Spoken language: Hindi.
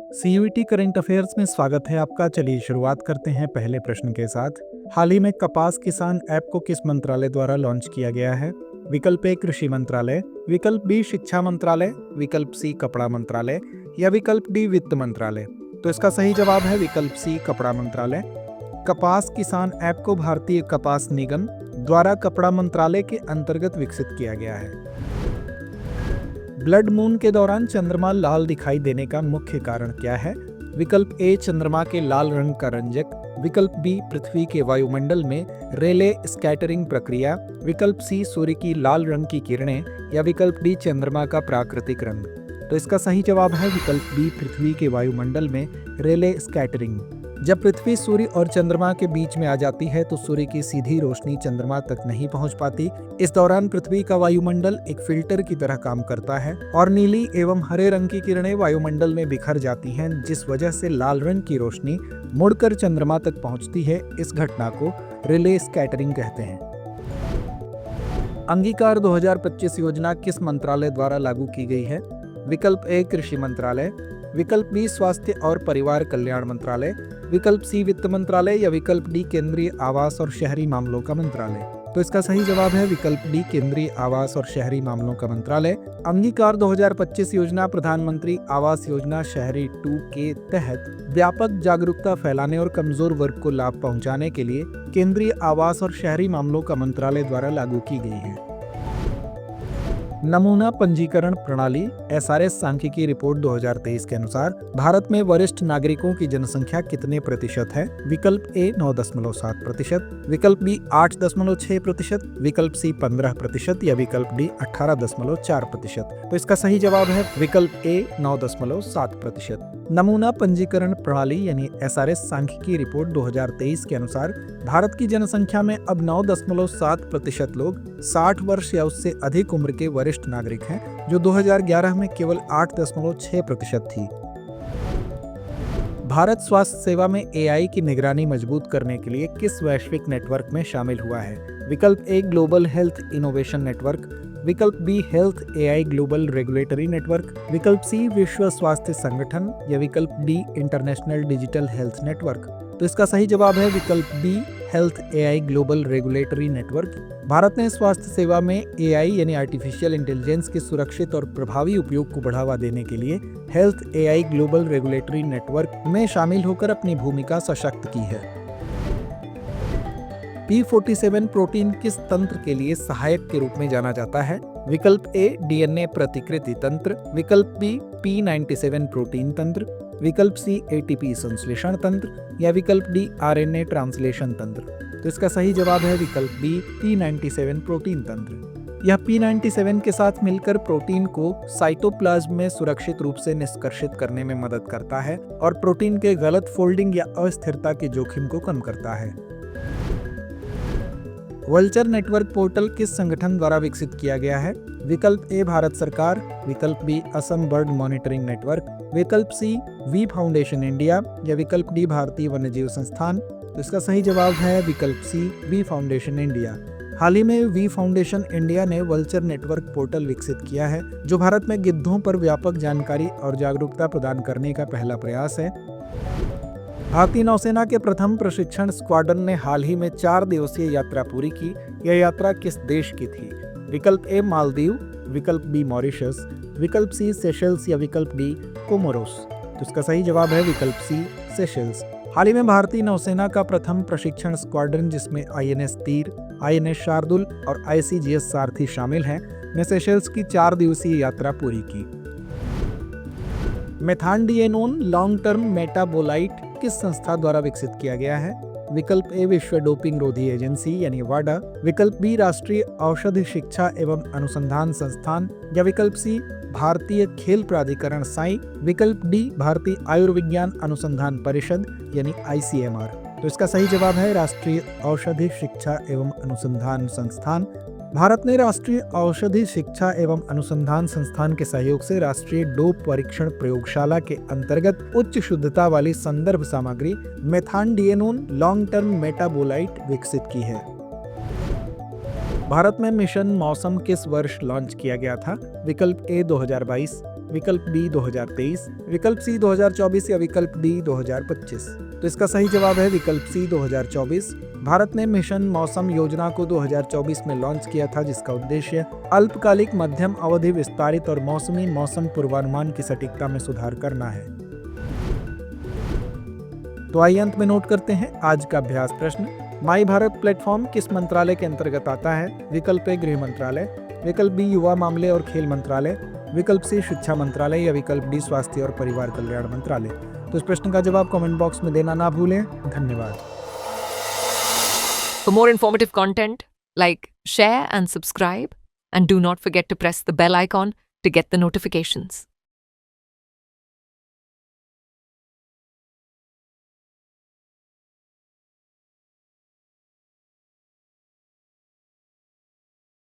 सीयूईटी करंट अफेयर्स में स्वागत है आपका। चलिए शुरुआत करते हैं पहले प्रश्न के साथ। हाल ही में कपास किसान ऐप को किस मंत्रालय द्वारा लॉन्च किया गया है? विकल्प ए कृषि मंत्रालय, विकल्प बी शिक्षा मंत्रालय, विकल्प सी कपड़ा मंत्रालय या विकल्प डी वित्त मंत्रालय। तो इसका सही जवाब है विकल्प सी कपड़ा मंत्रालय। कपास किसान ऐप को भारतीय कपास निगम द्वारा कपड़ा मंत्रालय के अंतर्गत विकसित किया गया है। ब्लड मून के दौरान चंद्रमा लाल दिखाई देने का मुख्य कारण क्या है? विकल्प ए चंद्रमा के लाल रंग का रंजक, विकल्प बी पृथ्वी के वायुमंडल में रेले स्कैटरिंग प्रक्रिया, विकल्प सी सूर्य की लाल रंग की किरणें या विकल्प डी चंद्रमा का प्राकृतिक रंग। तो इसका सही जवाब है विकल्प बी पृथ्वी के वायुमंडल में रेले स्कैटरिंग। जब पृथ्वी सूर्य और चंद्रमा के बीच में आ जाती है तो सूर्य की सीधी रोशनी चंद्रमा तक नहीं पहुंच पाती। इस दौरान पृथ्वी का वायुमंडल एक फिल्टर की तरह काम करता है और नीली एवं हरे रंग की किरणें वायुमंडल में बिखर जाती हैं, जिस वजह से लाल रंग की रोशनी मुड़कर चंद्रमा तक पहुंचती है। इस घटना को रिले स्कैटरिंग कहते हैं। अंगीकार 2025 योजना किस मंत्रालय द्वारा लागू की गई है? विकल्प ए कृषि मंत्रालय, विकल्प बी स्वास्थ्य और परिवार कल्याण मंत्रालय, विकल्प सी वित्त मंत्रालय या विकल्प डी केंद्रीय आवास और शहरी मामलों का मंत्रालय। तो इसका सही जवाब है विकल्प डी केंद्रीय आवास और शहरी मामलों का मंत्रालय। अंगीकार 2025 योजना प्रधानमंत्री आवास योजना शहरी 2 के तहत व्यापक जागरूकता फैलाने और कमजोर वर्ग को लाभ पहुंचाने के लिए केंद्रीय आवास और शहरी मामलों का मंत्रालय द्वारा लागू की गई है। नमूना पंजीकरण प्रणाली एसआरएस सांख्यिकी रिपोर्ट 2023 के अनुसार भारत में वरिष्ठ नागरिकों की जनसंख्या कितने प्रतिशत है? विकल्प ए 9.7%, विकल्प बी 8.6%, विकल्प सी 15% या विकल्प डी 18.4%। तो इसका सही जवाब है विकल्प ए 9.7%। नमूना पंजीकरण प्रणाली यानी एसआरएस सांख्यिकी रिपोर्ट 2023 के अनुसार भारत की जनसंख्या में अब 9.7% लोग 60 वर्ष या उससे अधिक उम्र के वरिष्ठ नागरिक हैं, जो 2011 में केवल 8.6% थी। भारत स्वास्थ्य सेवा में एआई की निगरानी मजबूत करने के लिए किस वैश्विक नेटवर्क में शामिल हुआ है? विकल्प A global health innovation network, विकल्प B health AI global regulatory network, विकल्प सी विश्व स्वास्थ्य संगठन या विकल्प D international digital health network. तो इसका सही जवाब है विकल्प B health AI global regulatory network. भारत ने स्वास्थ्य सेवा में एआई यानी आर्टिफिशियल इंटेलिजेंस के सुरक्षित और प्रभावी उपयोग को बढ़ावा देने के लिए health AI global regulatory network में शामिल होकर अपनी भूमिका सशक्त की है। P47 प्रोटीन किस तंत्र के लिए सहायक के रूप में जाना जाता है? विकल्प ए डीएनए प्रतिकृति तंत्र, विकल्प बी P97 प्रोटीन तंत्र, विकल्प सी एटीपी संश्लेषण तंत्र या विकल्प डी आरएनए ट्रांसलेशन तंत्र। तो इसका सही जवाब है विकल्प बी P97 प्रोटीन तंत्र। यह P97 के साथ मिलकर प्रोटीन को साइटोप्लाज्म में सुरक्षित रूप से निष्कर्षित करने में मदद करता है और प्रोटीन के गलत फोल्डिंग या अस्थिरता के जोखिम को कम करता है। वल्चर नेटवर्क पोर्टल किस संगठन द्वारा विकसित किया गया है? विकल्प ए भारत सरकार, विकल्प B Assam bird monitoring network, विकल्प सी वी फाउंडेशन इंडिया या विकल्प डी भारतीय वन्यजीव संस्थान। तो इसका सही जवाब है विकल्प सी वी फाउंडेशन इंडिया। हाल ही में वी फाउंडेशन इंडिया ने वल्चर नेटवर्क पोर्टल विकसित किया है, जो भारत में गिद्धों पर व्यापक जानकारी और जागरूकता प्रदान करने का पहला प्रयास है। भारतीय नौसेना के प्रथम प्रशिक्षण स्क्वाड्रन ने हाल ही में 4 दिवसीय यात्रा पूरी की। यह यात्रा किस देश की थी? विकल्प ए मालदीव, विकल्प बी मॉरिशस, विकल्प सी सेशल्स या विकल्प डी कोमोरोस। तो इसका सही जवाब है विकल्प सी सेशल्स। हाल ही में भारतीय नौसेना का प्रथम प्रशिक्षण स्क्वाड्रन, जिसमें आईएनएस तीर, आईएनएस शार्दुल और आईसीजीएस सारथी शामिल हैं, ने सेशल्स की 4 दिवसीय यात्रा पूरी की। मेथानडिएनोन लॉन्ग टर्म मेटाबोलाइट किस संस्था द्वारा विकसित किया गया है? विकल्प ए विश्व डोपिंग रोधी एजेंसी यानी वाडा, विकल्प बी राष्ट्रीय औषधि शिक्षा एवं अनुसंधान संस्थान या विकल्प सी भारतीय खेल प्राधिकरण साई, विकल्प डी भारतीय आयुर्विज्ञान अनुसंधान परिषद यानी आईसीएमआर। तो इसका सही जवाब है राष्ट्रीय औषधि शिक्षा एवं अनुसंधान संस्थान। भारत ने राष्ट्रीय औषधि शिक्षा एवं अनुसंधान संस्थान के सहयोग से राष्ट्रीय डोप परीक्षण प्रयोगशाला के अंतर्गत उच्च शुद्धता वाली संदर्भ सामग्री मेथानडिएनोन लॉन्ग टर्म मेटाबोलाइट विकसित की है। भारत में मिशन मौसम किस वर्ष लॉन्च किया गया था? विकल्प ए 2022, विकल्प बी 2023, विकल्प सी 2024 या विकल्प डी 2025। तो इसका सही जवाब है विकल्प सी 2024। भारत ने मिशन मौसम योजना को 2024 में लॉन्च किया था, जिसका उद्देश्य अल्पकालिक मध्यम अवधि विस्तारित और मौसमी मौसम पूर्वानुमान की सटीकता में सुधार करना है। तो आइए अंत में नोट करते हैं आज का अभ्यास प्रश्न। माई भारत प्लेटफॉर्म किस मंत्रालय के अंतर्गत आता है? विकल्प ए गृह मंत्रालय, विकल्प बी युवा मामले और खेल मंत्रालय, विकल्प सी शिक्षा मंत्रालय या विकल्प डी स्वास्थ्य और परिवार कल्याण मंत्रालय। तो इस प्रश्न का जवाब कमेंट बॉक्स में देना ना भूलें। धन्यवाद। For more informative content, like, share and subscribe, and do not forget to press the bell icon to get the notifications.